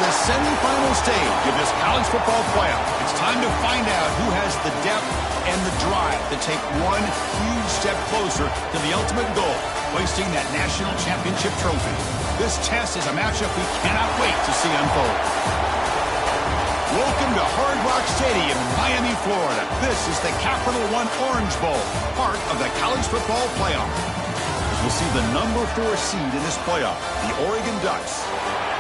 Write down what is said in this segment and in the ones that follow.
the semifinal stage of this college football playoff. It's time to find out who has the depth and the drive to take one huge step closer to the ultimate goal, hoisting that national championship trophy. This test is a matchup we cannot wait to see unfold. Welcome to Hard Rock Stadium in Miami, Florida. This is the Capital One Orange Bowl, part of the college football playoff. As we'll see the number 4 seed in this playoff, the Oregon Ducks,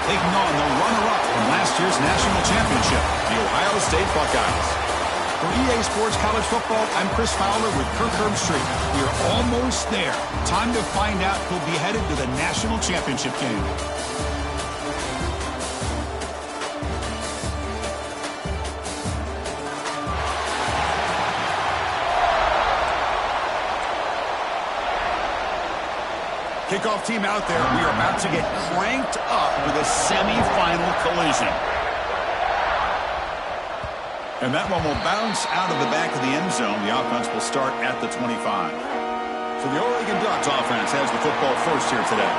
taking on the runner-up from last year's national championship, the Ohio State Buckeyes. For EA Sports College Football, I'm Chris Fowler with Kirk Herbstreit. We are almost there. Time to find out who'll be headed to the national championship game. Kickoff team out there. We are about to get cranked up with a semifinal collision. And that one will bounce out of the back of the end zone. The offense will start at the 25. So the Oregon Ducks offense has the football first here today.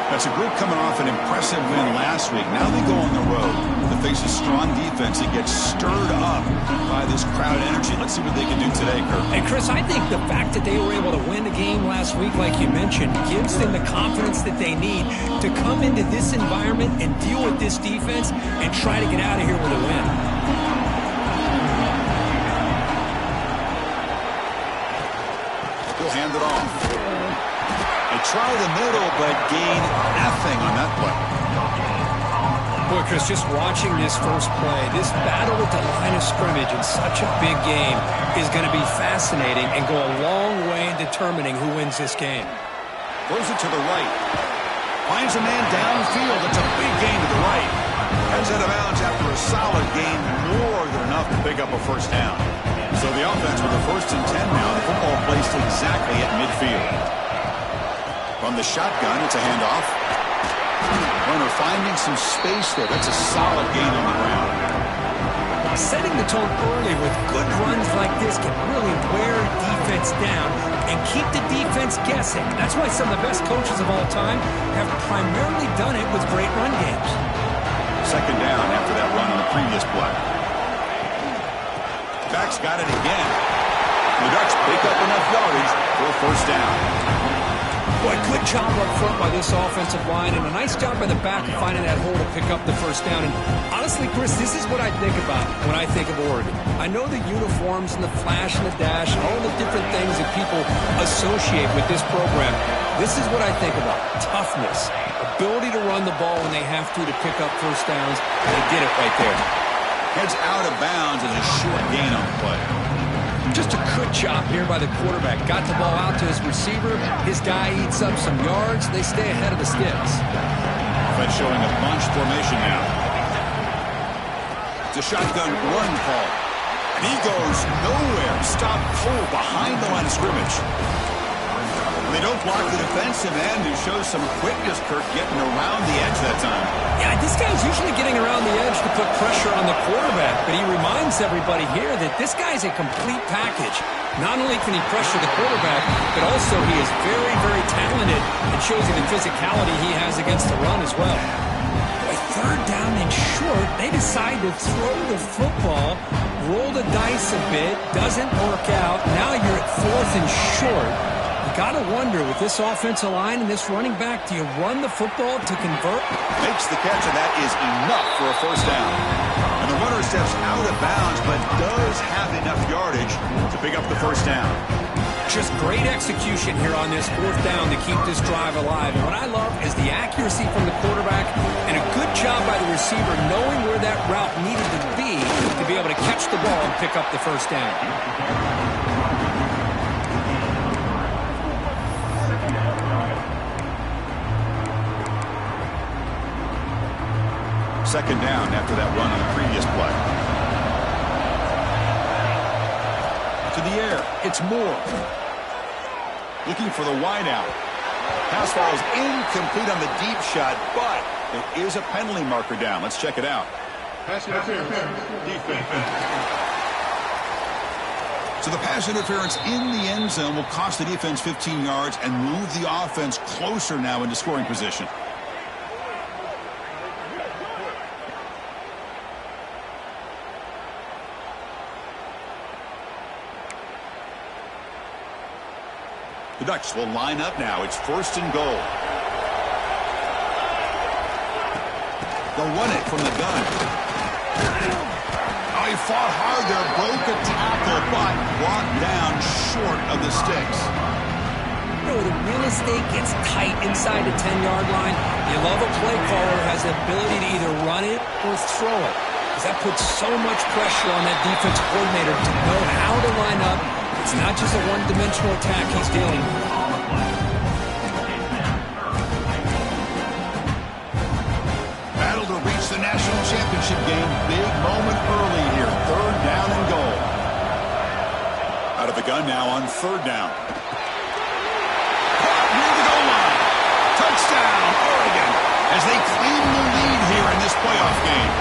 That's a group coming off an impressive win last week. Now they go on the road to face a strong defense that gets stirred up by this crowd energy. Let's see what they can do today, Kirk. And Chris, I think the fact that they were able to win the game last week, like you mentioned, gives them the confidence that they need to come into this environment and deal with this defense and try to get out of here with a win. He'll hand it off. They try the middle, but gain nothing on that play. Boy, Chris, just watching this first play, this battle at the line of scrimmage in such a big game is going to be fascinating and go a long way in determining who wins this game. Throws it to the right. Finds a man downfield. It's a big gain to the right. Heads out of bounds after a solid gain, more than enough to pick up a first down. So the offense with a 1st and 10 now. The football placed exactly at midfield. From the shotgun, it's a handoff. Runner finding some space there. That's a solid gain on the ground. Setting the tone early with good runs like this can really wear defense down and keep the defense guessing. That's why some of the best coaches of all time have primarily done it with great run games. 2nd down after that run on the previous play. Back's got it again. The Ducks pick up enough yardage for a first down. Boy, good job up front by this offensive line, and a nice job by the back of finding that hole to pick up the first down. And honestly, Chris, this is what I think about when I think of Oregon. I know the uniforms and the flash and the dash and all the different things that people associate with this program. This is what I think about. Toughness, ability to run the ball when they have to pick up first downs, and they did it right there. Heads out of bounds as a short gain on the play. Just a good job here by the quarterback. Got the ball out to his receiver. His guy eats up some yards. They stay ahead of the sticks. Offense showing a bunch formation now. It's a shotgun run call. And he goes nowhere. Stopped cold behind the line of scrimmage. They don't block the defensive end, who shows some quickness, Kirk, getting around the edge that time. Yeah, this guy's usually getting around the edge to put pressure on the quarterback, but he reminds everybody here that this guy's a complete package. Not only can he pressure the quarterback, but also he is very, very talented and shows you the physicality he has against the run as well. With 3rd down and short, they decide to throw the football, roll the dice a bit, doesn't work out. Now you're at 4th and short. You got to wonder, with this offensive line and this running back, do you run the football to convert? Makes the catch, and that is enough for a first down. And the runner steps out of bounds, but does have enough yardage to pick up the first down. Just great execution here on this 4th down to keep this drive alive. And what I love is the accuracy from the quarterback and a good job by the receiver knowing where that route needed to be able to catch the ball and pick up the first down. 2nd down after that run on the previous play. To the air, it's Moore. Looking for the wideout. Pass falls incomplete on the deep shot, but there is a penalty marker down. Let's check it out. Pass interference. Defense. So the pass interference in the end zone will cost the defense 15 yards and move the offense closer now into scoring position. The Ducks will line up now. It's 1st and goal. They'll run it from the gun. Oh, he fought hard there. Broke a tackle, but brought down short of the sticks. You know, the real estate gets tight inside the 10-yard line. You love a play caller who has the ability to either run it or throw it. Because that puts so much pressure on that defensive coordinator to know how to line up. It's not just a one-dimensional attack he's dealing with. Battle to reach the national championship game. Big moment early here. 3rd down and goal. Out of the gun now on 3rd down. Near the goal line. Touchdown, Oregon, as they claim the lead here in this playoff game.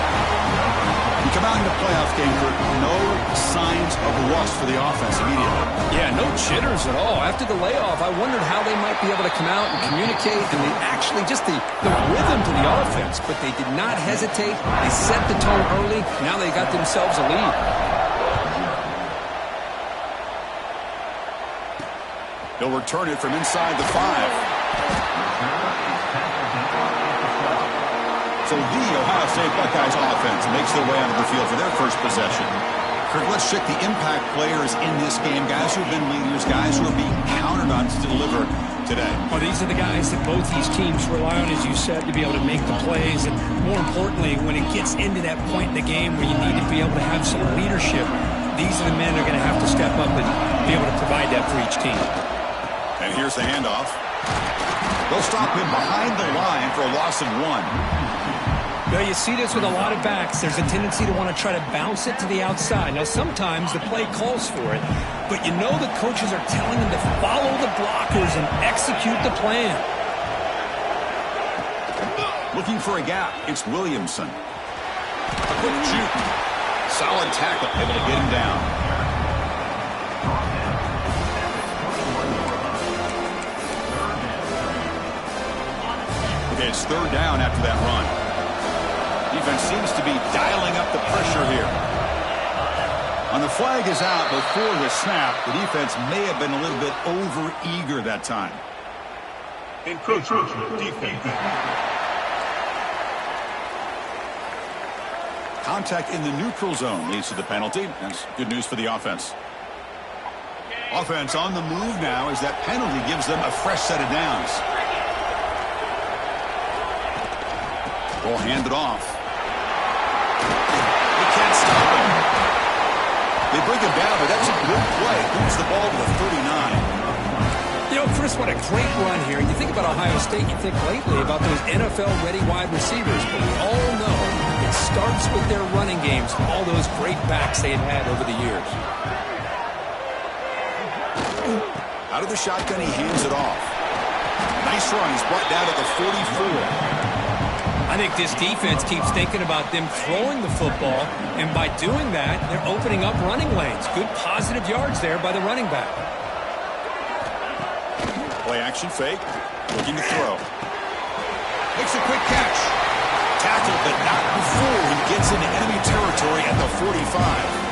You come out in the playoff game with no signs of rust for the offense immediately. Yeah, no jitters at all. After the layoff, I wondered how they might be able to come out and communicate and actually just the rhythm to the offense. But they did not hesitate. They set the tone early. Now they got themselves a lead. They'll return it from inside the 5. So the Ohio State Buckeyes offense makes their way onto the field for their first possession. Kirk, let's check the impact players in this game. Guys who have been leaders, guys who are being counted on to deliver today. Well, these are the guys that both these teams rely on, as you said, to be able to make the plays. And more importantly, when it gets into that point in the game where you need to be able to have some leadership, these are the men that are going to have to step up and be able to provide that for each team. And here's the handoff. They'll stop him behind the line for a loss of 1. Now, you see this with a lot of backs. There's a tendency to want to try to bounce it to the outside. Now, sometimes the play calls for it, but you know the coaches are telling them to follow the blockers and execute the plan. Looking for a gap. It's Williamson. A quick shoot. Solid tackle. Able to get him down. Okay, it's 3rd down after that run. Defense seems to be dialing up the pressure here. And the flag is out before the snap. The defense may have been a little bit over-eager that time. Encroachment defense. Contact in the neutral zone leads to the penalty. That's good news for the offense. Offense on the move now as that penalty gives them a fresh set of downs. Ball handed off. They can't stop him. They bring him down, but that's a good play. Moves the ball to the 39. You know, Chris, what a great run here. You think about Ohio State, you think lately about those NFL-ready wide receivers, but we all know it starts with their running games, all those great backs they had over the years. Out of the shotgun, he hands it off. Nice run. He's brought down at the 44. I think this defense keeps thinking about them throwing the football, and by doing that, they're opening up running lanes. Good positive yards there by the running back. Play action fake. Looking to throw. Makes a quick catch. Tackled, but not before he gets into enemy territory at the 45.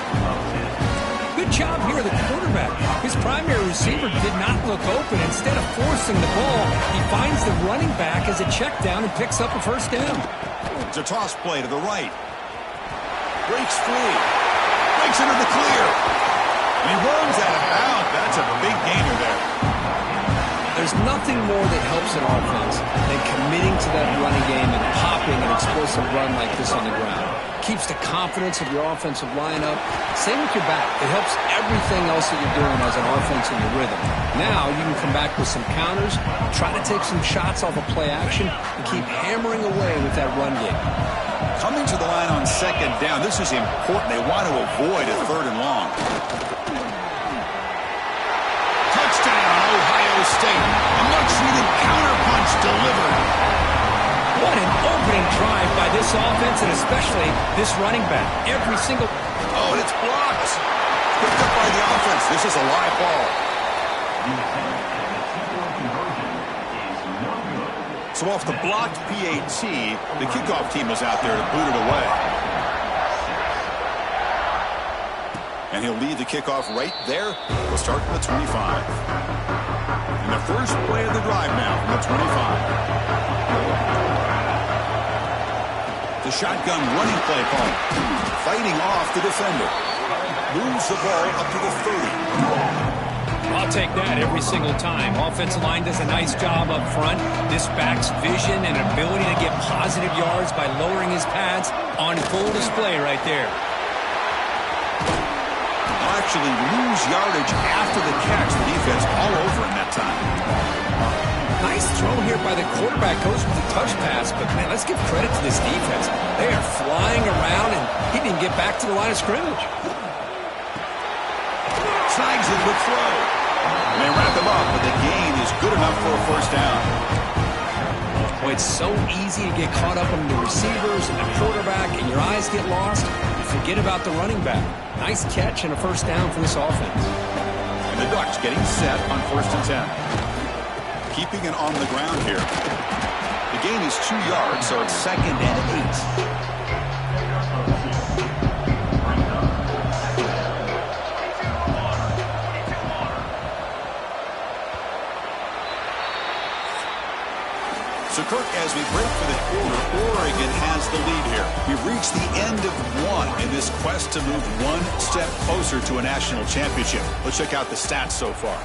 Good job here, the quarterback. His primary receiver did not look open. Instead of forcing the ball, he finds the running back as a check down and picks up a first down. It's a toss play to the right. Breaks free. Breaks into the clear. And he runs out of bounds. That's a big gainer there. There's nothing more that helps an offense than committing to that running game and popping an explosive run like this on the ground. Keeps the confidence of your offensive lineup. Same with your back. It helps everything else that you're doing as an offense in your rhythm. Now you can come back with some counters, try to take some shots off of play action, and keep hammering away with that run game. Coming to the line on 2nd down, this is important. They want to avoid a 3rd and long. Touchdown, Ohio State. A much-needed counterpunch delivered. What an opening drive by this offense, and especially this running back. Every single... Oh, and it's blocked. Picked up by the offense. This is a live ball. So off the blocked PAT, the kickoff team was out there to boot it away. And he'll lead the kickoff right there. We'll start from the 25. And the first play of the drive now from the 25. The shotgun running play call. Fighting off the defender. Moves the ball up to the 30. I'll take that every single time. Offensive line does a nice job up front. This back's vision and ability to get positive yards by lowering his pads on full display right there. Actually lose yardage after the catch. The defense all over him that time. Nice throw here by the quarterback. Goes with the touch pass, but man, let's give credit to this defense. They are flying around, and he didn't get back to the line of scrimmage. Snags a good throw. And they wrap him up, but the gain is good enough for a first down. Boy, it's so easy to get caught up in the receivers and the quarterback, and your eyes get lost. You forget about the running back. Nice catch and a first down for this offense. And the Ducks getting set on 1st and 10. Keeping it on the ground here. The gain is 2 yards, so it's 2nd and 8. So, Kirk, as we break for the quarter, Oregon has the lead here. We've reached the end of one in this quest to move one step closer to a national championship. Let's check out the stats so far.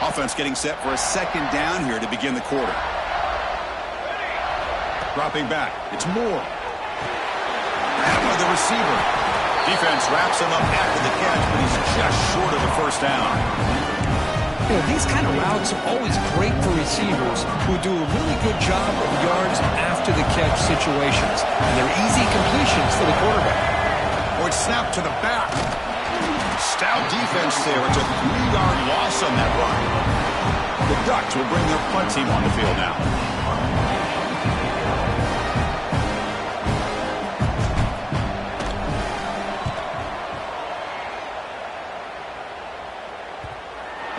Offense getting set for a 2nd down here to begin the quarter. Dropping back. It's Moore. Grabbed by the receiver. Defense wraps him up after the catch, but he's just short of the first down. You know, these kind of routes are always great for receivers who do a really good job of yards after the catch situations. And they're easy completions for the quarterback. Or it's snapped to the back. Stout defense there. It's a 3-yard loss on that run. The Ducks will bring their punt team on the field now.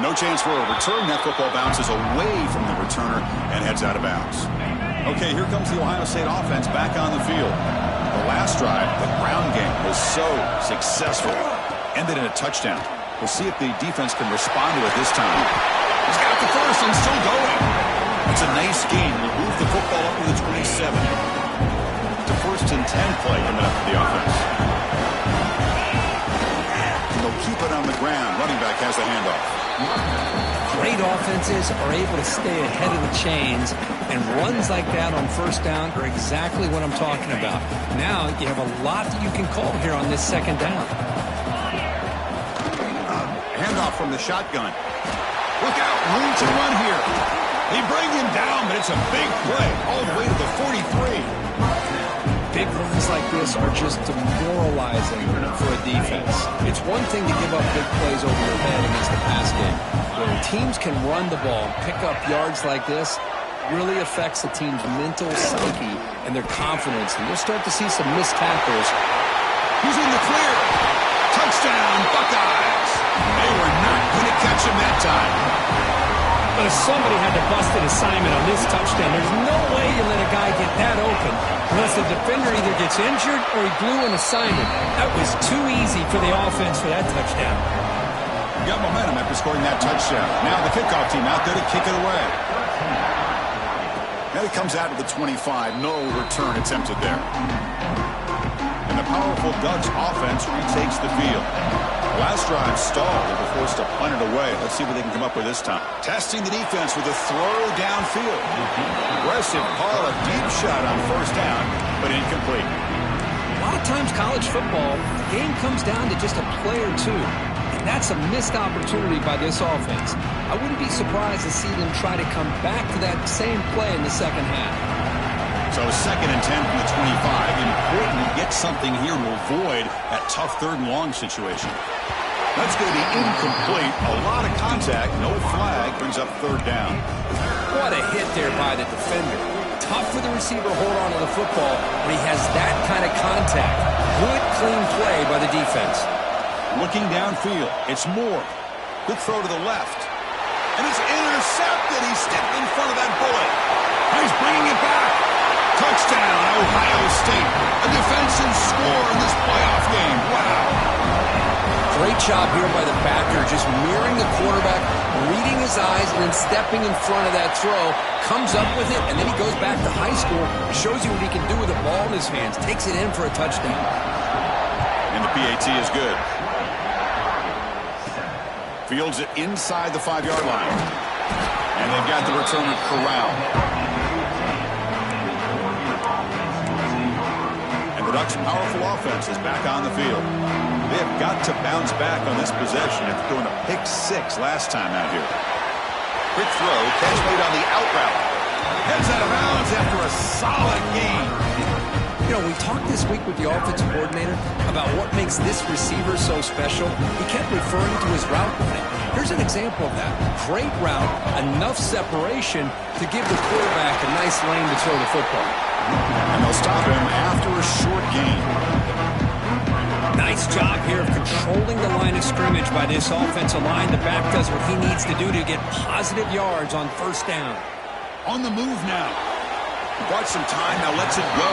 No chance for a return. That football bounces away from the returner and heads out of bounds. Okay, here comes the Ohio State offense back on the field. The last drive, the ground game, was so successful. Ended in a touchdown. We'll see if the defense can respond to it this time. He's got the first and still going. It's a nice game. We'll move the football up to the 27. It's a 1st and 10 play coming up for the offense. They'll keep it on the ground. Running back has the handoff. Great offenses are able to stay ahead of the chains, and runs like that on 1st down are exactly what I'm talking about. Now you have a lot that you can call here on this 2nd down. Handoff from the shotgun. Look out, room to run here. They bring him down, but it's a big play all the way to the 43. Big runs like this are just demoralizing for a defense. It's one thing to give up big plays over your head against the pass game. When teams can run the ball and pick up yards like this, really affects the team's mental psyche and their confidence. And you'll start to see some missed tackles. He's in the clear. Touchdown, Buckeyes. They were not going to catch him that time. But if somebody had to bust an assignment on this touchdown, there's no way you let a guy get that open unless the defender either gets injured or he blew an assignment. That was too easy for the offense for that touchdown. Got momentum after scoring that touchdown. Now the kickoff team out there to kick it away. Now he comes out to the 25. No return attempted there. And the powerful Ducks offense retakes the field. Last drive stalled. They were forced to punt it away. Let's see what they can come up with this time. Testing the defense with a throw downfield. Aggressive call, a deep shot on 1st down, but incomplete. A lot of times college football, the game comes down to just a play or two. And that's a missed opportunity by this offense. I wouldn't be surprised to see them try to come back to that same play in the 2nd half. So 2nd and 10 from the 25. Important to get something here to avoid that tough 3rd and long situation. That's going to be incomplete. A lot of contact. No flag. Brings up 3rd down. What a hit there by the defender. Tough for the receiver to hold on to the football when he has that kind of contact. Good, clean play by the defense. Looking downfield. It's Moore. Good throw to the left. And it's intercepted. He stepped in front of that bullet. He's bringing it back. Touchdown, Ohio State. A defensive score in this playoff game. Wow. Great job here by the backer, just mirroring the quarterback, reading his eyes, and then stepping in front of that throw. Comes up with it, and then he goes back to high school. It shows you what he can do with the ball in his hands. Takes it in for a touchdown. And the PAT is good. Fields it inside the 5-yard line. And they've got the returner corralled. And the Ducks' powerful offense is back on the field. They have got to bounce back on this possession after throwing a pick 6 last time out here. Quick throw, catch made on the out route. Heads out of bounds after a solid gain. You know, we talked this week with the offensive coordinator about what makes this receiver so special. He kept referring to his route running. Here's an example of that. Great route, enough separation to give the quarterback a nice lane to throw the football. And they'll stop him after a short gain. Nice job here of controlling the line of scrimmage by this offensive line. The back does what he needs to do to get positive yards on first down. On the move now. Bought some time, now lets it go.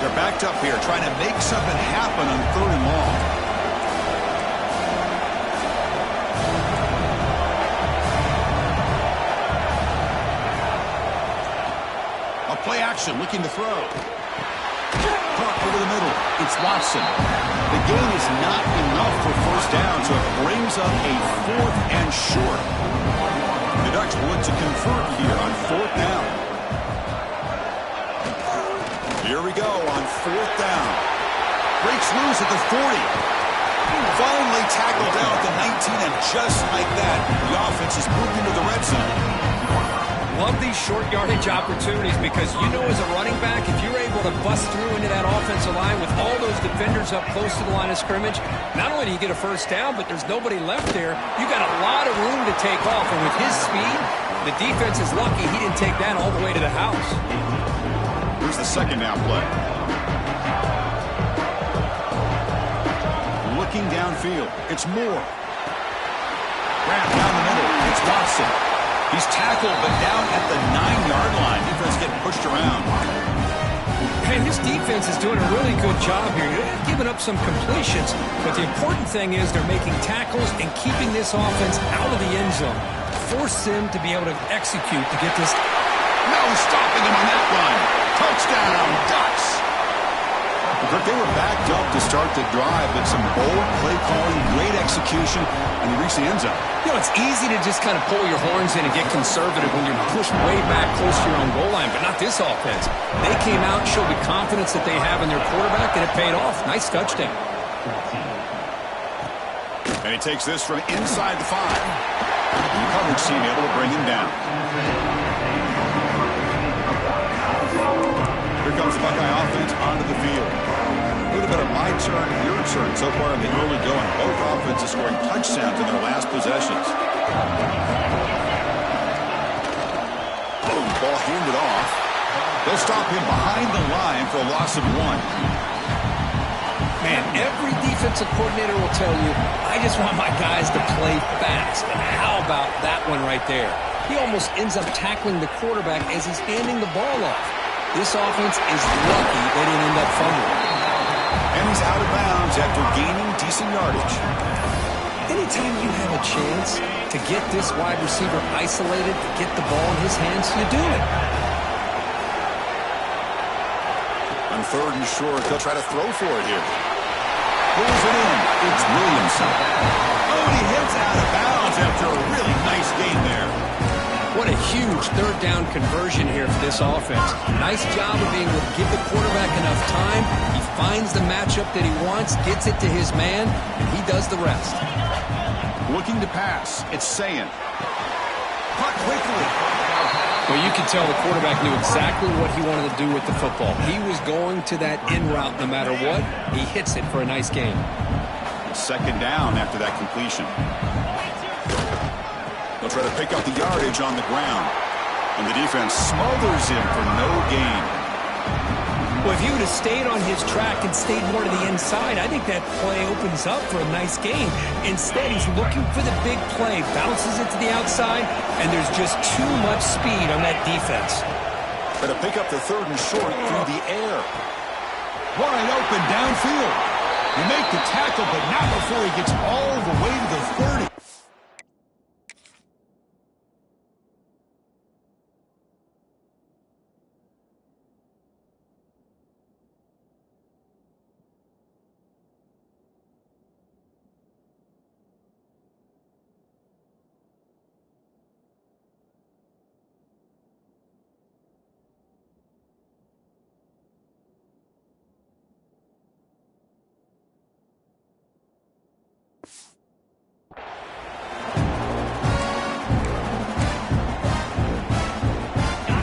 They're backed up here, trying to make something happen on 3rd and long. Play action, looking to throw. Caught over the middle. It's Watson. The gain is not enough for first down, so it brings up a 4th and short. The Ducks will look to convert here on 4th down. Here we go on 4th down. Breaks loose at the 40. Finally tackled down at the 19, and just like that, the offense is moved into the red zone. Love these short yardage opportunities because you know as a running back, if you're able to bust through into that offensive line with all those defenders up close to the line of scrimmage, not only do you get a first down, but there's nobody left there. You got a lot of room to take off, and with his speed, the defense is lucky he didn't take that all the way to the house. Here's the 2nd down play. Looking downfield, it's Moore. Wrap down the middle, it's Watson. He's tackled, but down at the 9-yard line. Defense getting pushed around. And his defense is doing a really good job here. They're giving up some completions, but the important thing is they're making tackles and keeping this offense out of the end zone. Force them to be able to execute to get this. No stopping him on that run. Touchdown, Ducks. They were backed up to start the drive, but some bold play calling, great execution, and they reached the end zone. You know, it's easy to just kind of pull your horns in and get conservative when you're pushed way back close to your own goal line, but not this offense. They came out and showed the confidence that they have in their quarterback, and it paid off. Nice touchdown. And he takes this from inside the 5. And the coverage team able to bring him down. Here comes the Buckeye offense onto the field. A little bit of my turn, your turn so far in the early going. Both offenses scoring touchdowns in their last possessions. Boom, ball handed off. They'll stop him behind the line for a loss of 1. Man, every defensive coordinator will tell you, I just want my guys to play fast. And how about that one right there? He almost ends up tackling the quarterback as he's handing the ball off. This offense is lucky they didn't end up fumbling. And he's out of bounds after gaining decent yardage. Anytime you have a chance to get this wide receiver isolated, to get the ball in his hands, you do it. On 3rd and short, they'll try to throw for it here. Pulls it in. It's Williamson. Oh, and he hits out of bounds after a really nice gain there. What a huge 3rd down conversion here for this offense. Nice job of being able to give the quarterback enough time. He finds the matchup that he wants, gets it to his man, and he does the rest. Looking to pass. It's Sayin. Caught quickly. Well, you can tell the quarterback knew exactly what he wanted to do with the football. He was going to that in route no matter what. He hits it for a nice gain. 2nd down after that completion. They'll try to pick up the yardage on the ground. And the defense smothers him for no gain. Well, if he would have stayed on his track and stayed more to the inside, I think that play opens up for a nice game. Instead, he's looking for the big play, bounces it to the outside, and there's just too much speed on that defense. Going to pick up the 3rd and short through the air. Wide open downfield. You make the tackle, but not before he gets all the way to the 30.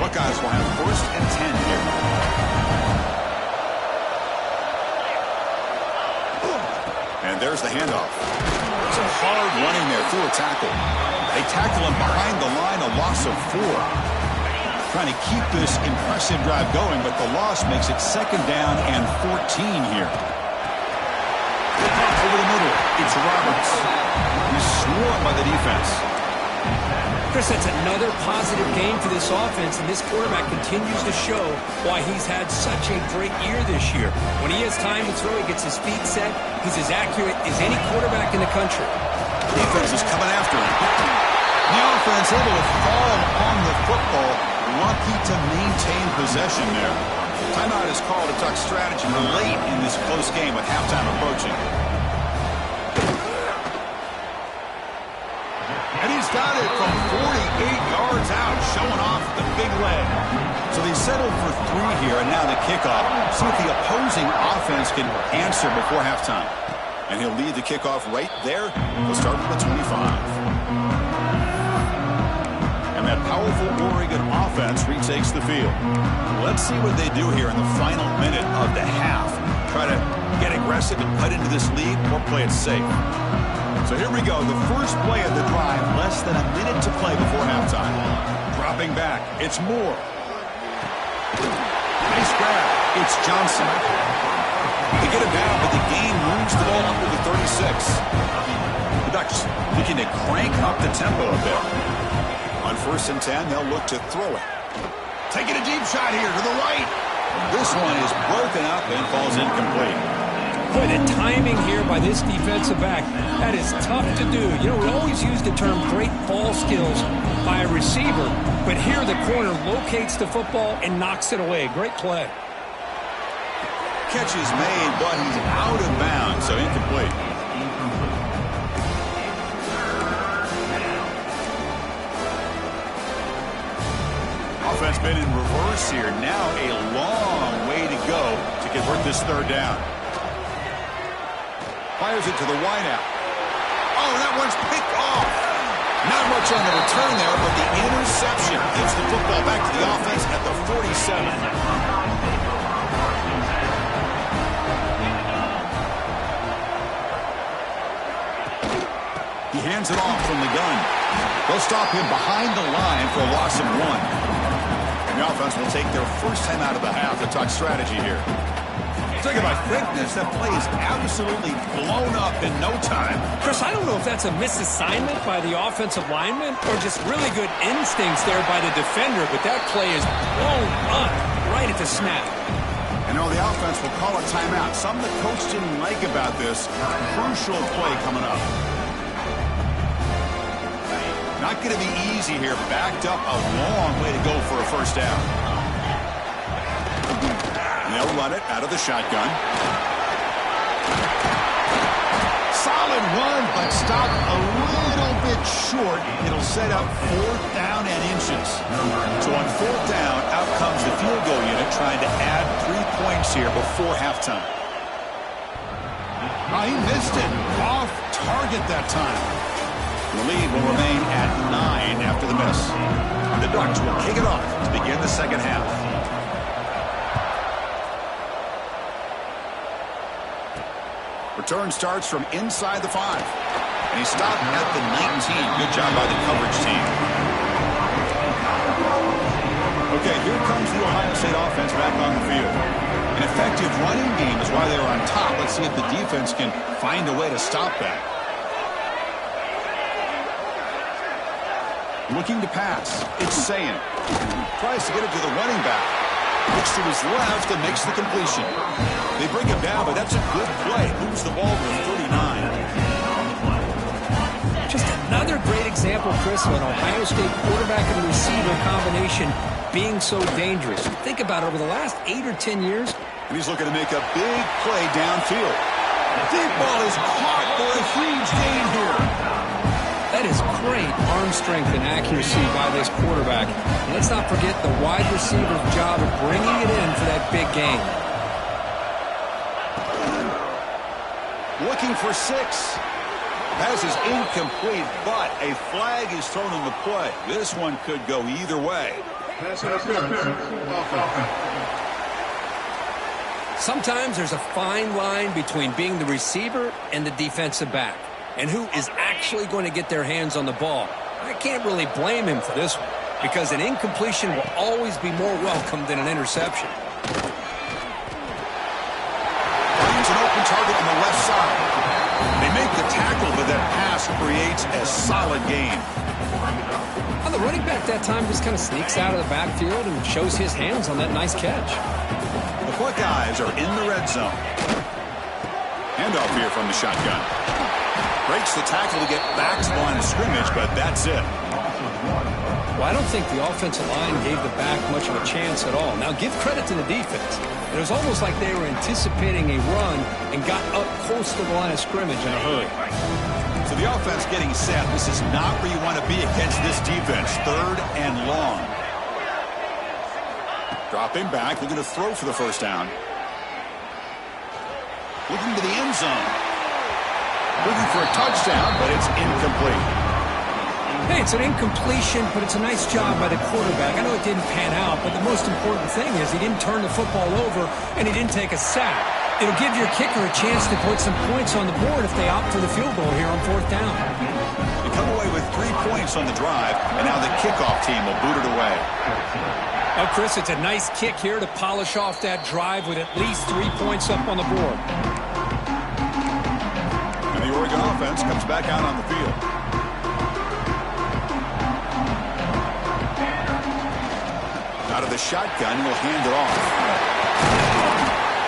Buckeyes will have 1st and 10 here. And there's the handoff. Some hard running there through a tackle. They tackle him behind the line, a loss of 4. Trying to keep this impressive drive going, but the loss makes it 2nd down and 14 here. Over the middle, it's Roberts. He's swarmed by the defense. Chris, that's another positive game for this offense, and this quarterback continues to show why he's had such a great year this year. When he has time to throw, he gets his feet set. He's as accurate as any quarterback in the country. Defense is coming after him. The offense able to fall on the football, lucky to maintain possession there. Timeout is called to talk strategy late in this close game with halftime approaching. And he's got it from 48 yards out, showing off the big leg. So they settled for 3 here, and now the kickoff. See if the opposing offense can answer before halftime. And he'll lead the kickoff right there. He'll start from the 25. And that powerful Oregon offense retakes the field. Let's see what they do here in the final minute of the half. Try to get aggressive and cut into this lead or play it safe. So here we go, the first play of the drive, less than a minute to play before halftime. Dropping back, it's Moore. Nice grab, it's Johnson. They get him down, but the game moves the ball under the 36. The Ducks looking to crank up the tempo a bit. On 1st and 10, they'll look to throw it. Taking a deep shot here to the right. This one is broken up and falls incomplete. Boy, the timing here by this defensive back, that is tough to do. You know, we always use the term great ball skills by a receiver, but here the corner locates the football and knocks it away. Great play. Catch is made, but he's out of bounds, so incomplete. Offense been in reverse here. Now a long way to go to convert this 3rd down. Fires it to the wideout. Oh, that one's picked off. Not much on the return there, but the interception gives the football back to the offense at the 47. He hands it off from the gun. They'll stop him behind the line for a loss of 1. And the offense will take their first time out of the half to talk strategy here. Talking about quickness, that play is absolutely blown up in no time. Chris, I don't know if that's a misassignment by the offensive lineman or just really good instincts there by the defender, but that play is blown up right at the snap. You know, the offense will call a timeout. Something the coach didn't like about this. Crucial play coming up. Not going to be easy here. Backed up a long way to go for a first down. They'll run it out of the shotgun. Solid run, but stopped a little bit short. It'll set up 4th down and inches. So on 4th down, out comes the field goal unit trying to add 3 points here before halftime. Oh, he missed it. Off target that time. The lead will remain at 9 after the miss. The Ducks will kick it off to begin the second half. Return starts from inside the 5. And he stopped at the 19. Good job by the coverage team. Okay, here comes the Ohio State offense back on the field. An effective running game is why they're on top. Let's see if the defense can find a way to stop that. Looking to pass. It's Sayin. Tries to get it to the running back. Looks to his left and makes the completion. They bring him down, but that's a good play. Moves the ball to the 39. Just another great example, Chris, of an Ohio State quarterback and receiver combination being so dangerous. Think about it, over the last 8 or 10 years. And he's looking to make a big play downfield. Deep ball is caught for a huge gain here. That is great arm strength and accuracy by this quarterback. And let's not forget the wide receiver's job of bringing it in for that big gain. Looking for 6. Pass is incomplete, but a flag is thrown in the play. This one could go either way. Sometimes there's a fine line between being the receiver and the defensive back, and who is actually going to get their hands on the ball. I can't really blame him for this one, because an incompletion will always be more welcome than an interception. Finds an open target on the left side. They make the tackle, but that pass creates a solid gain. Well, the running back that time just kind of sneaks out of the backfield and shows his hands on that nice catch. The Buckeyes are in the red zone. Handoff here from the shotgun. Breaks the tackle to get back to the line of scrimmage, but that's it. Well, I don't think the offensive line gave the back much of a chance at all. Now, give credit to the defense. It was almost like they were anticipating a run and got up close to the line of scrimmage in a hurry. So the offense getting set. This is not where you want to be against this defense. 3rd and long. Dropping back, looking to throw for the first down. Looking to the end zone. Looking for a touchdown, but it's incomplete. Hey, it's an incompletion, but it's a nice job by the quarterback. I know it didn't pan out, but the most important thing is he didn't turn the football over and he didn't take a sack. It'll give your kicker a chance to put some points on the board if they opt for the field goal here on 4th down. They come away with 3 points on the drive, and now the kickoff team will boot it away. Well, Chris, it's a nice kick here to polish off that drive with at least 3 points up on the board. And the Oregon offense comes back out on the field. Out of the shotgun, he'll hand it off.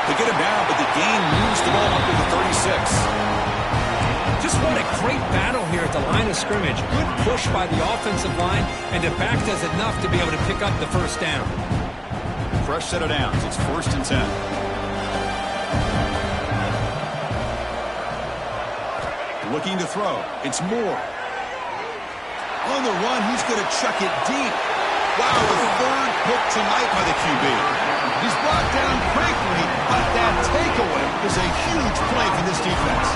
They get him down, but the gain moves the ball up to the 36. Just what a great battle here at the line of scrimmage. Good push by the offensive line, and the back does enough to be able to pick up the first down. Fresh set of downs. It's 1st and 10. Looking to throw. It's Moore. On the run, he's going to chuck it deep. Wow, the 3rd pick tonight by the QB. He's brought down quickly, but that takeaway is a huge play for this defense.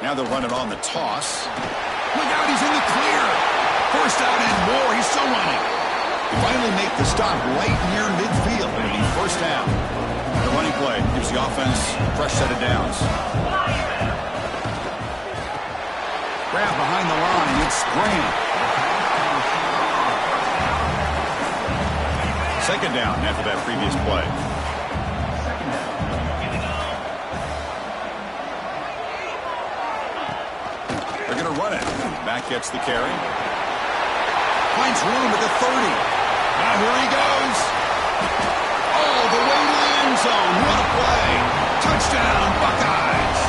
Now they'll run it on the toss. Look out, he's in the clear. First out and more, he's still running. They finally make the stop right near midfield. It'll be 1st down. The running play gives the offense a fresh set of downs. Grab behind the line. It's Graham. 2nd down after that previous play. They're going to run it. Back gets the carry. Finds room at the 30. Now here he goes. All the way to the end zone. What a play. Touchdown, Buckeyes.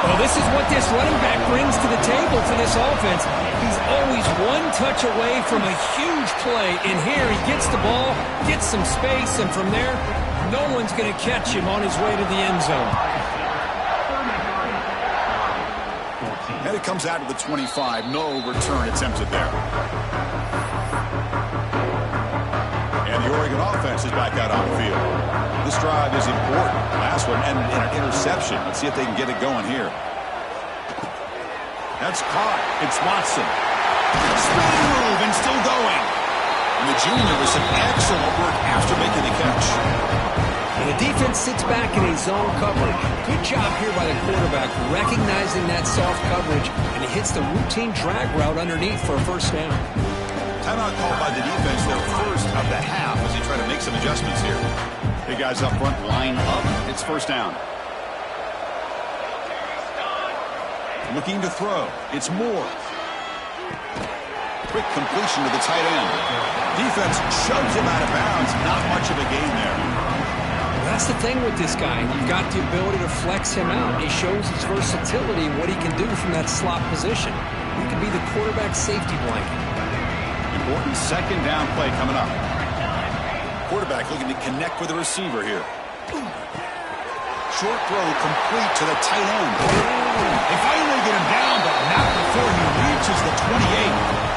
Well, this is what this running back brings to the table for this offense. He's always one touch away from a huge play. And here he gets the ball, gets some space, and from there, no one's going to catch him on his way to the end zone. And it comes out of the 25. No return attempted there. And the Oregon offense is back out on the field. This drive is important. Last one, and an interception. Let's see if they can get it going here. That's caught. It's Watson. Spinning move and still going. And the junior with some excellent work after making the catch. And the defense sits back in a zone coverage. Good job here by the quarterback, recognizing that soft coverage, and he hits the routine drag route underneath for a first down. Timeout called by the defense, their first of the half, as they try to make some adjustments here. Big guys up front line up. It's first down. Looking to throw. It's Moore. Quick completion to the tight end. Defense shoves him out of bounds. Not much of a gain there. That's the thing with this guy. You've got the ability to flex him out. He shows his versatility and what he can do from that slot position. He could be the quarterback safety blanket. Important second down play coming up. Quarterback looking to connect with the receiver here. Short throw complete to the tight end. They finally get him down, but not before he reaches the 28.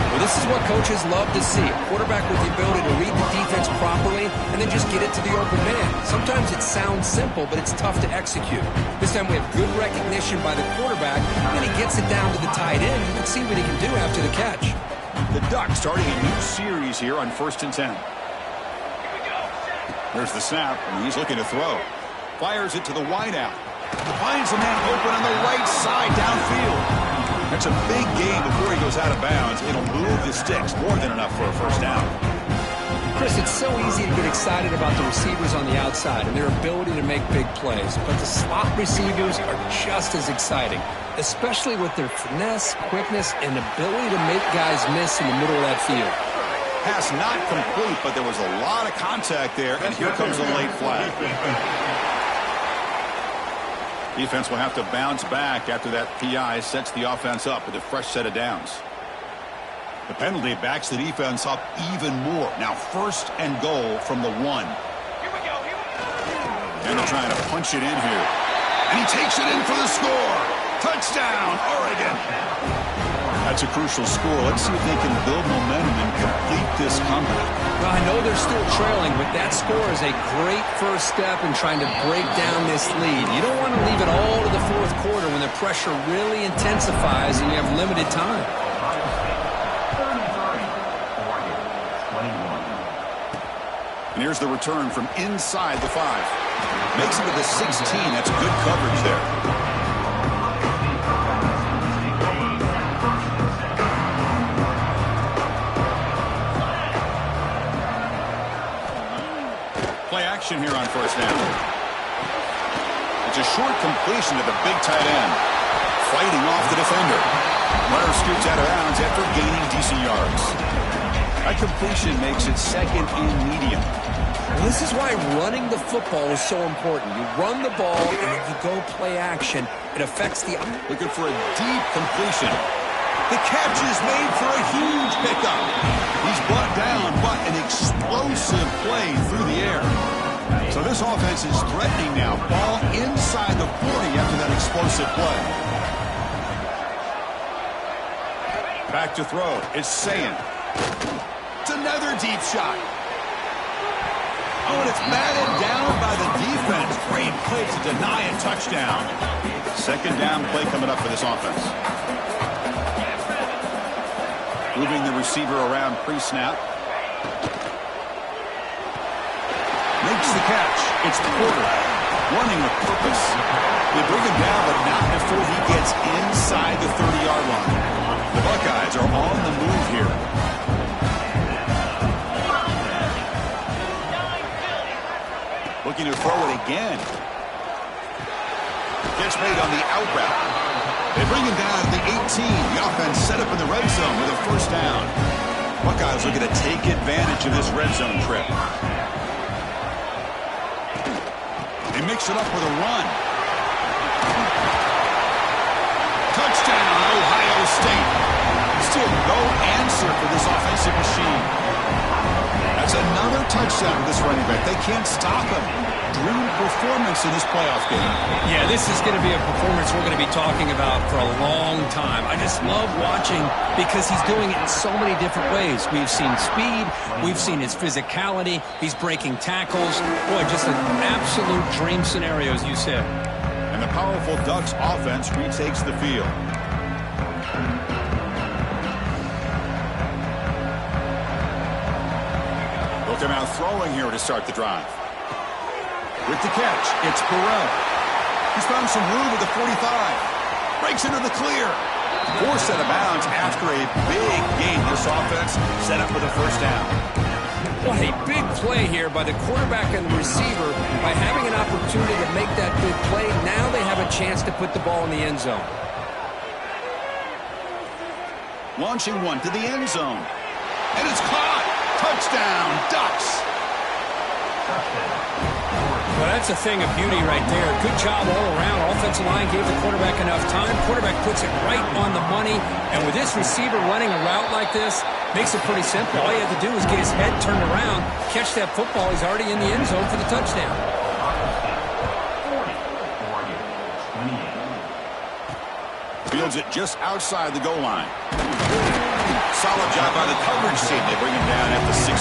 Well, this is what coaches love to see. A quarterback with the ability to read the defense properly and then just get it to the open man. Sometimes it sounds simple, but it's tough to execute. This time we have good recognition by the quarterback, and he gets it down to the tight end. You can see what he can do after the catch. The Ducks starting a new series here on 1st and 10. There's the snap, and he's looking to throw. Fires it to the wideout. Finds a man open on the right side downfield. That's a big gain before he goes out of bounds. It'll move the sticks. More than enough for a first down. Chris, it's so easy to get excited about the receivers on the outside and their ability to make big plays. But the slot receivers are just as exciting, especially with their finesse, quickness, and ability to make guys miss in the middle of that field. Pass not complete, but there was a lot of contact there, and here comes a late flag. Defense will have to bounce back after that PI sets the offense up with a fresh set of downs. The penalty backs the defense up even more. Now 1st and goal from the 1. And they're trying to punch it in here. And he takes it in for the score. Touchdown, Oregon. That's a crucial score. Let's see if they can build momentum and complete this comeback. Well, I know they're still trailing, but that score is a great first step in trying to break down this lead. You don't want to leave it all to the 4th quarter when the pressure really intensifies and you have limited time. And here's the return from inside the 5. Makes it to the 16. That's good coverage there. Play action here on first down. It's a short completion to the big tight end. Fighting off the defender. Runner scoots out of bounds after gaining decent yards. That completion makes it 2nd and medium. Well, this is why running the football is so important. You run the ball and then you go play action. It affects the... Looking for a deep completion. The catch is made for a huge pickup. He's brought down, but an explosive play through the air. So this offense is threatening now. Ball inside the 40 after that explosive play. Back to throw. It's Sayin. It's another deep shot. Oh, and it's batted down by the defense. Great play to deny a touchdown. 2nd down play coming up for this offense. Moving the receiver around pre-snap. Makes the catch. It's Porter. Running with purpose. They bring him down, but not before he gets inside the 30-yard line. The Buckeyes are on the move here. Looking to throw it again. Catch made on the out route. They bring him down at the 18. The offense set up in the red zone with a first down. Buckeyes looking to take advantage of this red zone trip. They mix it up with a run. Touchdown, Ohio State. Still no answer for this offensive machine. That's another touchdown for this running back. They can't stop him. Dream performance in this playoff game. Yeah, this is going to be a performance we're going to be talking about for a long time. I just love watching because he's doing it in so many different ways. We've seen speed. We've seen his physicality. He's breaking tackles. Boy, just an absolute dream scenario, as you said. And the powerful Ducks offense retakes the field. Look him out throwing here to start the drive. With the catch, it's Burrell. He's found some room at the 45. Breaks into the clear. Forced out of bounds after a big gain. This offense set up for the first down. What a big play here by the quarterback and the receiver. By having an opportunity to make that big play, now they have a chance to put the ball in the end zone. Launching one to the end zone. And it's caught. Touchdown, Ducks. Well, that's a thing of beauty right there. Good job all around. Offensive line gave the quarterback enough time. Quarterback puts it right on the money. And with this receiver running a route like this, makes it pretty simple. All he had to do was get his head turned around, catch that football. He's already in the end zone for the touchdown. Fields it just outside the goal line. Solid job by the coverage team. They bring him down at the 16.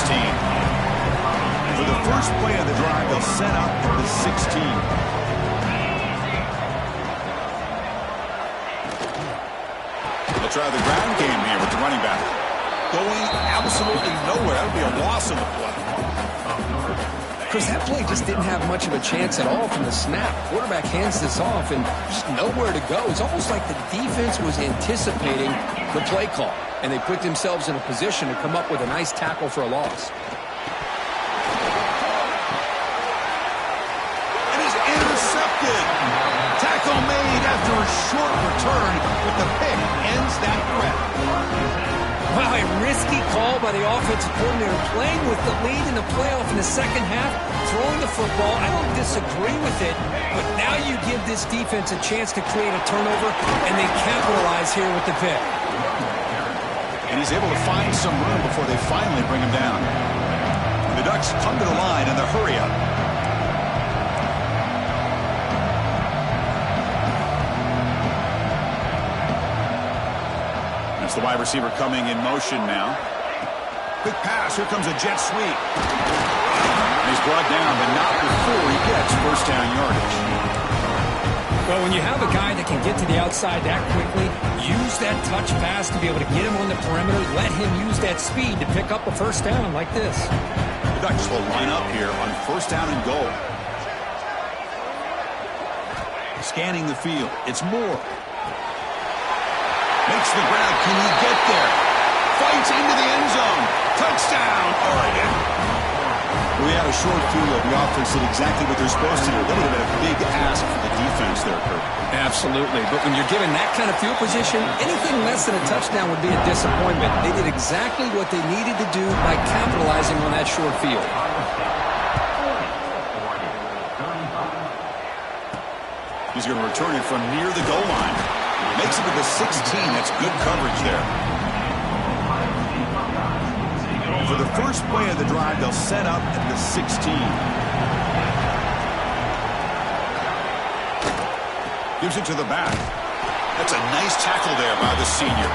For the first play of the drive, they'll set up at the 16. They'll try the ground game here with the running back. Going absolutely nowhere. That would be a loss of the play. Chris, that play just didn't have much of a chance at all from the snap. Quarterback hands this off and just nowhere to go. It's almost like the defense was anticipating the play call, and they put themselves in a position to come up with a nice tackle for a loss. Tackle made after a short return, but the pick ends that threat. Wow, a risky call by the offensive coordinator, playing with the lead in the playoff in the second half, throwing the football. I don't disagree with it, but now you give this defense a chance to create a turnover, and they capitalize here with the pick. And he's able to find some room before they finally bring him down. The Ducks come to the line in the hurry-up. The wide receiver coming in motion now. Quick pass. Here comes a jet sweep. And he's brought down, but not before he gets first down yardage. Well, when you have a guy that can get to the outside that quickly, use that touch pass to be able to get him on the perimeter, let him use that speed to pick up a first down like this. The Ducks will line up here on first down and goal. Scanning the field. It's Moore. Makes the grab. Can he get there? Fights into the end zone. Touchdown, Oregon. We had a short field. The offense did exactly what they're supposed to do. That would have been a big ask for the defense there, Kurt. Absolutely. But when you're given that kind of field position, anything less than a touchdown would be a disappointment. They did exactly what they needed to do by capitalizing on that short field. He's going to return it from near the goal line. Makes it to the 16. That's good coverage there. For the first play of the drive, they'll set up at the 16. Gives it to the back. That's a nice tackle there by the senior.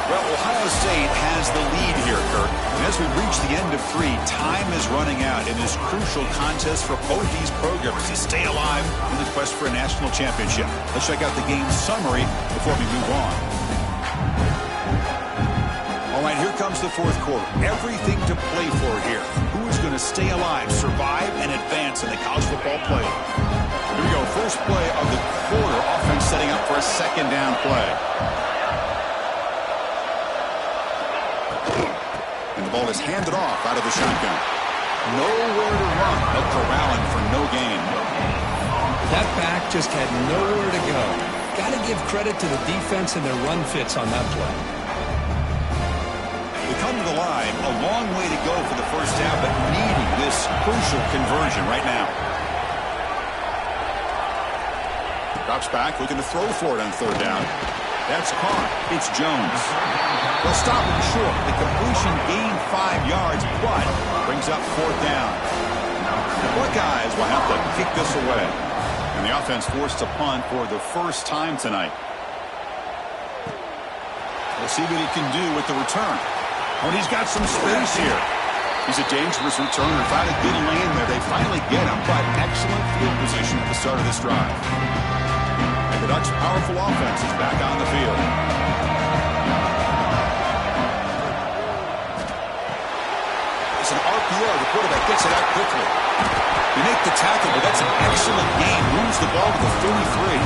Well, Ohio State has the lead here, Kirk. And as we reach the end of 3, time is running out in this crucial contest for both these programs to stay alive in the quest for a national championship. Let's check out the game summary before we move on. All right, here comes the fourth quarter. Everything to play for here. Who is going to stay alive, survive, and advance in the college football playoff? Here we go. First play of the quarter. Offense setting up for a second down play. And the ball is handed off out of the shotgun. Nowhere to run. They'll corral him for no gain. That back just had nowhere to go. Got to give credit to the defense and their run fits on that play. They come to the line. A long way to go for the first down, but needing this crucial conversion right now. Drops back, looking to throw for it on third down. That's caught. It's Jones. They'll stop him short. The completion gained 5 yards, but brings up fourth down. The Buckeyes will have to kick this away. And the offense forced to punt for the first time tonight. We'll see what he can do with the return. Oh, and he's got some space here. He's a dangerous returner. Found a good lane there. They finally get him, but excellent field position at the start of this drive. And the Ducks' powerful offense is back on the field. upfield. The quarterback gets it out quickly. You make the tackle, but that's an excellent game. Moves the ball to the 33.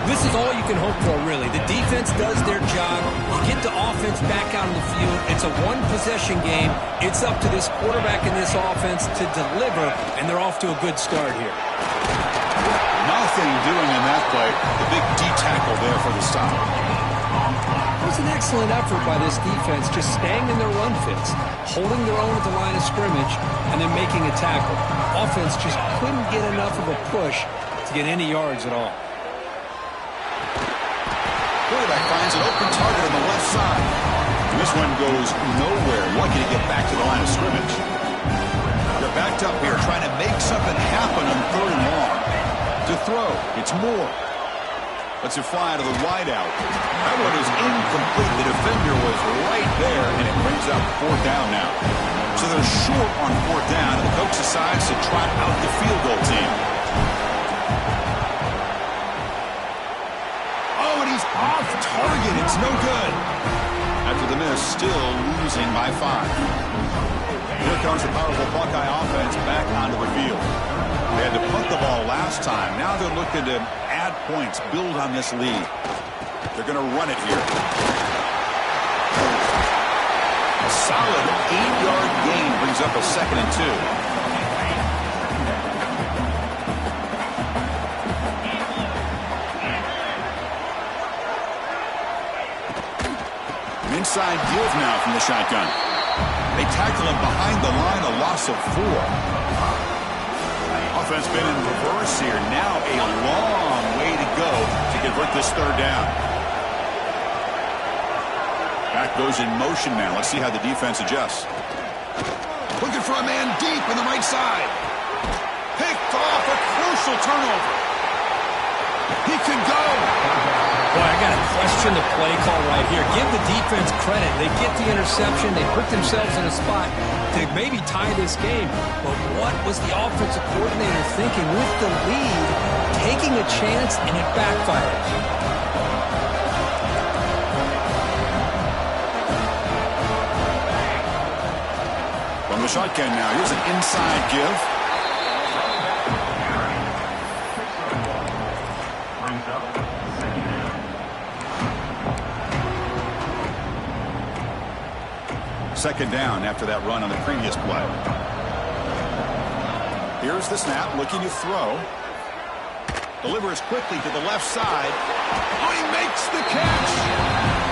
This is all you can hope for, really. The defense does their job. You get the offense back out on the field. It's a one-possession game. It's up to this quarterback and this offense to deliver, and they're off to a good start here. Nothing doing in that play. The big D tackle there for the stop. It was an excellent effort by this defense, just staying in their run fits, holding their own at the line of scrimmage, and then making a tackle. Offense just couldn't get enough of a push to get any yards at all. Quarterback finds an open target on the left side. And this one goes nowhere. Lucky to get back to the line of scrimmage. They're backed up here trying to make something happen on 3rd and long. To throw, it's Moore. Lets it fly to the wideout. That one is incomplete. The defender was right there, and it brings up 4th down now. So they're short on 4th down, and the coach decides to trot out the field goal team. Oh, and he's off target. It's no good. After the miss, still losing by 5. Here comes the powerful Buckeye offense back onto the field. They had to punt the ball last time. Now they're looking to add points, build on this lead. They're going to run it here. A solid 8-yard gain brings up a 2nd and 2. An inside give now from the shotgun. They tackle him behind the line, a loss of 4. Offense been in reverse here. Now a long way to go to convert this 3rd down. Back goes in motion now. Let's see how the defense adjusts. Looking for a man deep on the right side. Picked off, a crucial turnover. He can go. Boy, I got to question the play call right here. Give the defense credit. They get the interception. They put themselves in a spot to maybe tie this game. But what was the offensive coordinator thinking with the lead, taking a chance, and it backfires? From the shotgun now, here's an inside give. Second down after that run on the previous play. Here's the snap, looking to throw. Delivers quickly to the left side. Oh, he makes the catch!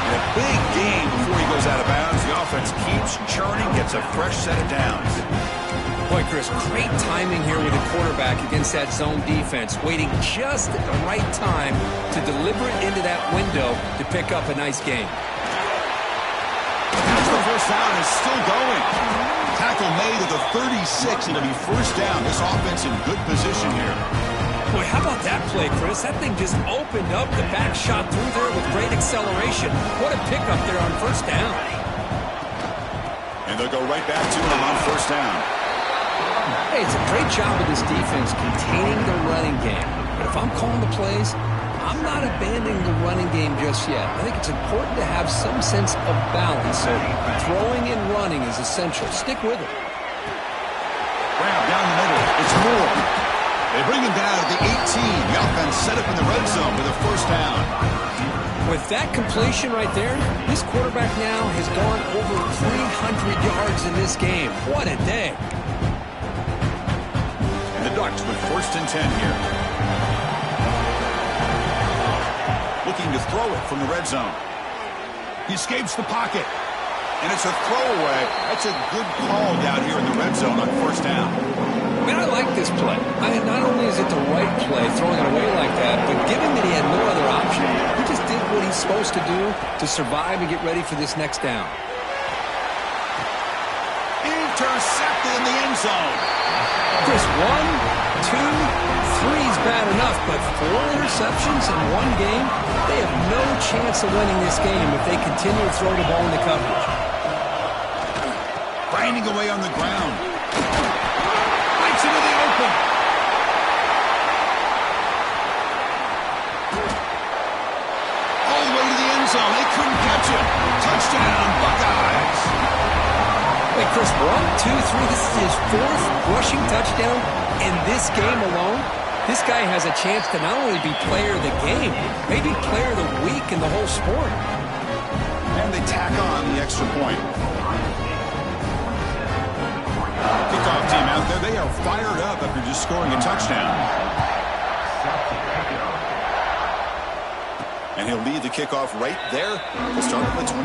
And a big gain before he goes out of bounds. The offense keeps churning, gets a fresh set of downs. Boy, Chris, great timing here with the quarterback against that zone defense, waiting just at the right time to deliver it into that window to pick up a nice gain. The first down is still going. Tackle made at the 36. It'll be 1st down. This offense in good position here. Boy, how about that play, Chris? That thing just opened up. The back shot through there with great acceleration. What a pickup there on 1st down. And they'll go right back to him on 1st down. Hey, it's a great job of this defense containing the running game. But if I'm calling the plays, I'm not abandoning the running game just yet. I think it's important to have some sense of balance. So throwing and running is essential. Stick with it. Grab down the middle. It's Moore. They bring him down at the 18. The offense set up in the red zone with a 1st down. With that completion right there, this quarterback now has gone over 300 yards in this game. What a day. And the Ducks with 1st and 10 here. Looking to throw it from the red zone. He escapes the pocket. And it's a throwaway. That's a good call down here in the red zone on 1st down. Man, I like this play. Not only is it the right play, throwing it away like that, but given that he had no other option, he just did what he's supposed to do to survive and get ready for this next down. Intercepted in the end zone. Chris, 1, 2, 3 is bad enough, but 4 interceptions in one game, they have no chance of winning this game if they continue to throw the ball in the coverage. Grinding away on the ground. Lights into the open. All the way to the end zone. They couldn't catch it. Touchdown, Buckeyes. Hey, Chris, numbers. 1, 2, 3. This is his 4th rushing touchdown in this game alone. This guy has a chance to not only be player of the game, maybe player of the week in the whole sport. And they tack on the extra point. Kickoff team out there. They are fired up after just scoring a touchdown. And he'll lead the kickoff right there to start at the 25.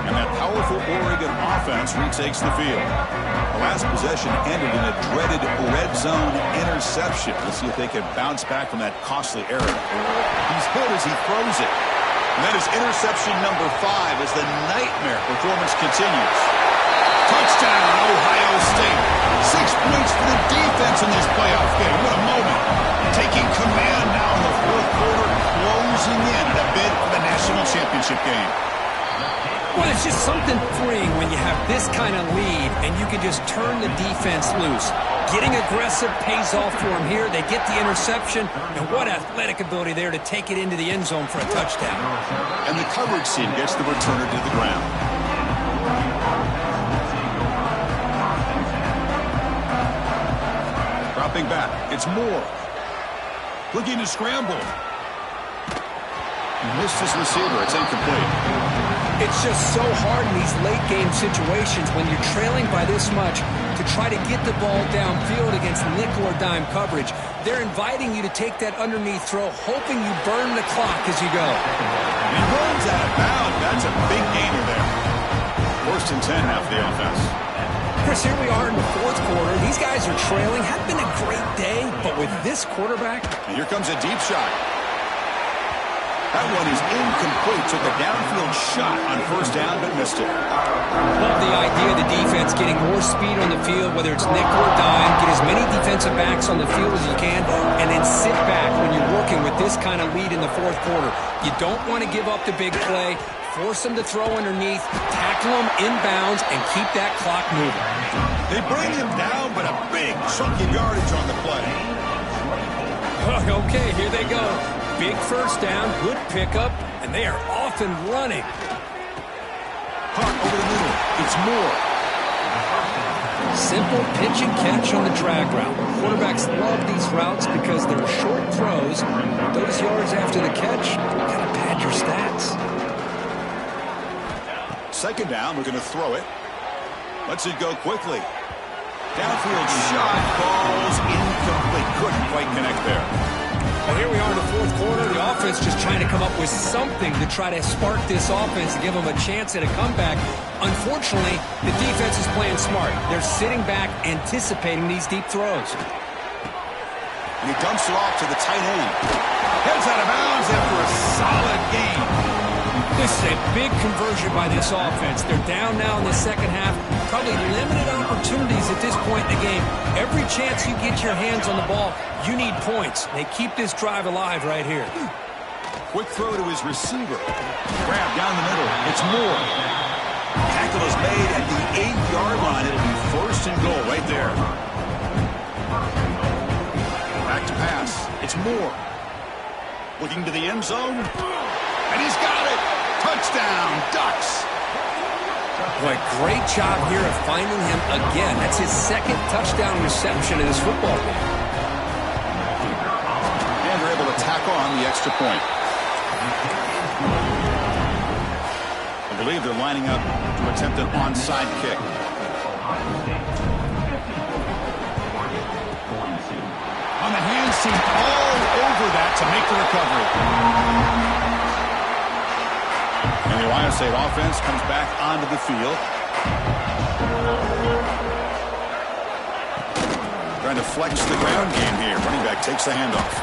And that powerful Oregon offense retakes the field. The last possession ended in a dreaded red zone interception. Let's see if they can bounce back from that costly error. He's hit as he throws it. And that is interception number 5 as the nightmare performance continues. Touchdown, Ohio State. 6 points for the defense in this playoff game. What a moment. Taking command now in the 4th quarter, closing in a bid for the national championship game. Well, it's just something freeing when you have this kind of lead and you can just turn the defense loose. Getting aggressive pays off for them here. They get the interception, and what athletic ability there to take it into the end zone for a touchdown. And the coverage team gets the returner to the ground. Dropping back, it's Moore. Looking to scramble. He missed his receiver. It's incomplete. It's just so hard in these late-game situations when you're trailing by this much to try to get the ball downfield against nickel or dime coverage. They're inviting you to take that underneath throw, hoping you burn the clock as you go. He runs out of bounds. That's a big gainer there. 1st and 10 now for the offense. Chris, here we are in the 4th quarter. These guys are trailing. Had been a great day, but with this quarterback... And here comes a deep shot. That one is incomplete. Took a downfield shot on 1st down, but missed it. Love the idea of the defense getting more speed on the field, whether it's nickel or dime. Get as many defensive backs on the field as you can, and then sit back when you're working with this kind of lead in the 4th quarter. You don't want to give up the big play. Force them to throw underneath, tackle them inbounds, and keep that clock moving. They bring him down, but a big chunky yardage on the play. Okay, here they go. Big 1st down, good pickup, and they are off and running. Hunt over the middle. It's Moore. Simple pitch and catch on the drag route. Quarterbacks love these routes because they're short throws. Those yards after the catch, gotta pad your stats. 2nd down, we're going to throw it. Lets it go quickly. Downfield shot, falls incomplete. Couldn't quite connect there. Well, here we are in the 4th quarter. The offense just trying to come up with something to try to spark this offense to give them a chance at a comeback. Unfortunately, the defense is playing smart. They're sitting back, anticipating these deep throws. And he dumps it off to the tight end. Heads out of bounds after a solid game. This is a big conversion by this offense. They're down now in the 2nd half. Probably limited opportunities at this point in the game. Every chance you get your hands on the ball, you need points. They keep this drive alive right here. Quick throw to his receiver. Grab down the middle. It's Moore. Tackle is made at the 8-yard line. It'll be 1st and goal right there. Back to pass. It's Moore. Looking to the end zone. And he's got it. Touchdown, Ducks. Boy, great job here of finding him again. That's his 2nd touchdown reception in this football game. And they're able to tack on the extra point. I believe they're lining up to attempt an onside kick. On the hands team all over that to make the recovery. And the Ohio State offense comes back onto the field. Trying to flex the ground game here. Running back takes the handoff.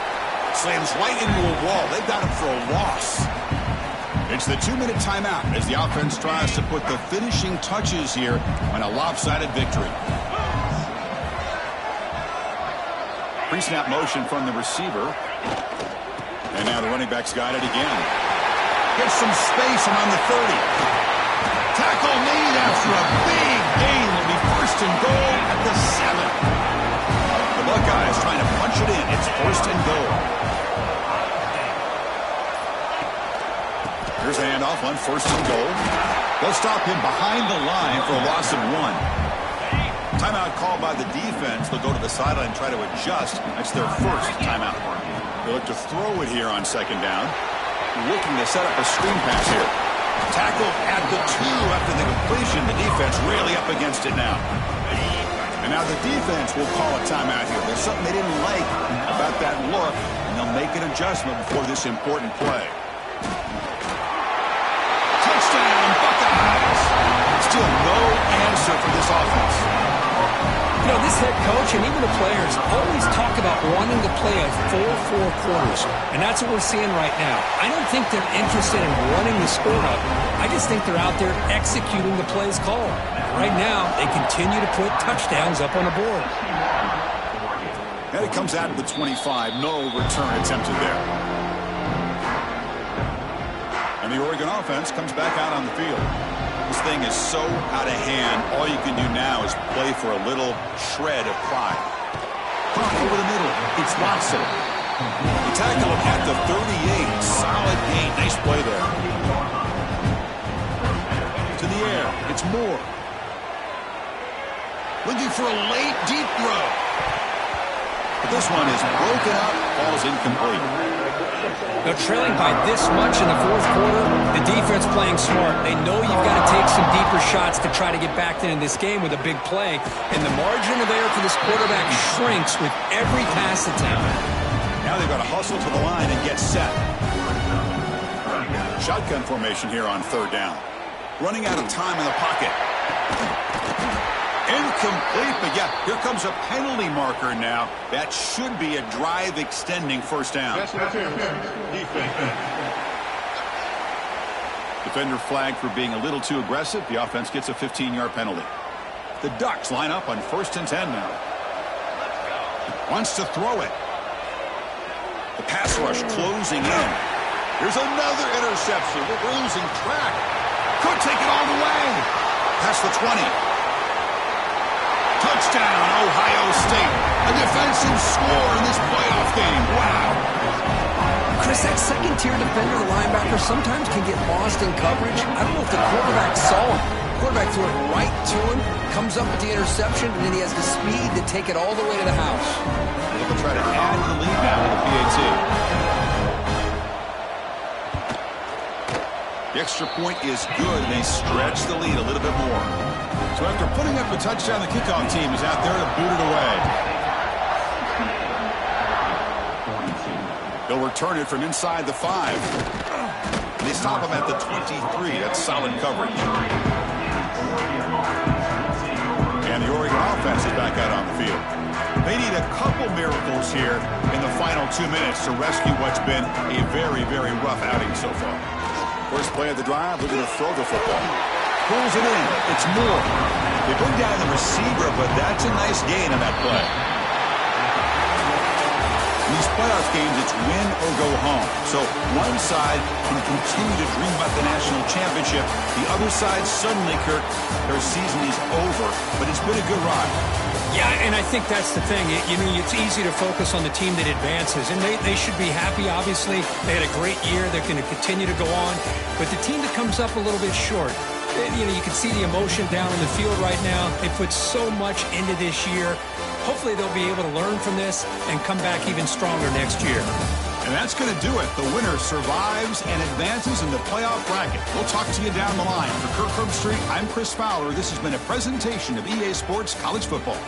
Slams right into a wall. They've got him for a loss. It's the 2-minute timeout as the offense tries to put the finishing touches here on a lopsided victory. Pre-snap motion from the receiver. And now the running back's got it again. Gets some space around the 30. Tackle made after a big gain. Will be 1st and goal at the 7. The Buckeyes trying to punch it in. It's 1st and goal. Here's the handoff on 1st and goal. They'll stop him behind the line for a loss of 1. Timeout called by the defense. They'll go to the sideline and try to adjust. That's their first timeout. They look to throw it here on 2nd down. Looking to set up a screen pass here. Tackle at the 2 after the completion. The defense really up against it now. And now the defense will call a timeout here. There's something they didn't like about that look, and they'll make an adjustment before this important play. Touchdown, Buckeyes! Still no answer for this offense. You know, this head coach and even the players always talk about wanting to play a full 4 quarters, and that's what we're seeing right now. I don't think they're interested in running the score up. I just think they're out there executing the plays called. Right now, they continue to put touchdowns up on the board. And it comes out of the 25. No return attempted there. And the Oregon offense comes back out on the field. This thing is so out of hand, all you can do now is play for a little shred of pride. Pump over the middle. It's Watson. They tackle him at the 38. Solid gain. Nice play there. To the air. It's Moore. Looking for a late, deep throw. But this one is broken up. Ball's incomplete. They're trailing by this much in the 4th quarter. The defense playing smart. They know you've got to take some deeper shots to try to get back into this game with a big play. And the margin of error for this quarterback shrinks with every pass attempt. Now they've got to hustle to the line and get set. Shotgun formation here on 3rd down. Running out of time in the pocket. Incomplete, but yeah, here comes a penalty marker now. That should be a drive-extending 1st down. Defender flagged for being a little too aggressive. The offense gets a 15-yard penalty. The Ducks line up on 1st and 10 now. Wants to throw it. The pass rush closing in. Here's another interception. We're losing track. Could take it all the way. Past the 20. Touchdown, Ohio State. A defensive score in this playoff game. Wow. Chris, that second-tier defender, the linebacker, sometimes can get lost in coverage. I don't know if the quarterback saw him. The quarterback threw it right to him, comes up with the interception, and then he has the speed to take it all the way to the house. They'll try to add to the lead now with the PAT. The extra point is good, and they stretch the lead a little bit more. So after putting up a touchdown, the kickoff team is out there to boot it away. They'll return it from inside the 5. They stop him at the 23. That's solid coverage. And the Oregon offense is back out on the field. They need a couple miracles here in the final 2 minutes to rescue what's been a very, very rough outing so far. First play of the drive, looking to throw the football. Pulls it in. It's Moore. They bring down the receiver, but that's a nice gain on that play. In these playoff games, it's win or go home. So one side can continue to dream about the national championship. The other side, suddenly, Kirk, their season is over. But it's been a good ride. Yeah, and I think that's the thing. You know, it's easy to focus on the team that advances, and they should be happy, obviously. They had a great year. They're going to continue to go on. But the team that comes up a little bit short, you know, you can see the emotion down on the field right now. They put so much into this year. Hopefully they'll be able to learn from this and come back even stronger next year. And that's going to do it. The winner survives and advances in the playoff bracket. We'll talk to you down the line. For Kirk Herbstreit, I'm Chris Fowler. This has been a presentation of EA Sports College Football.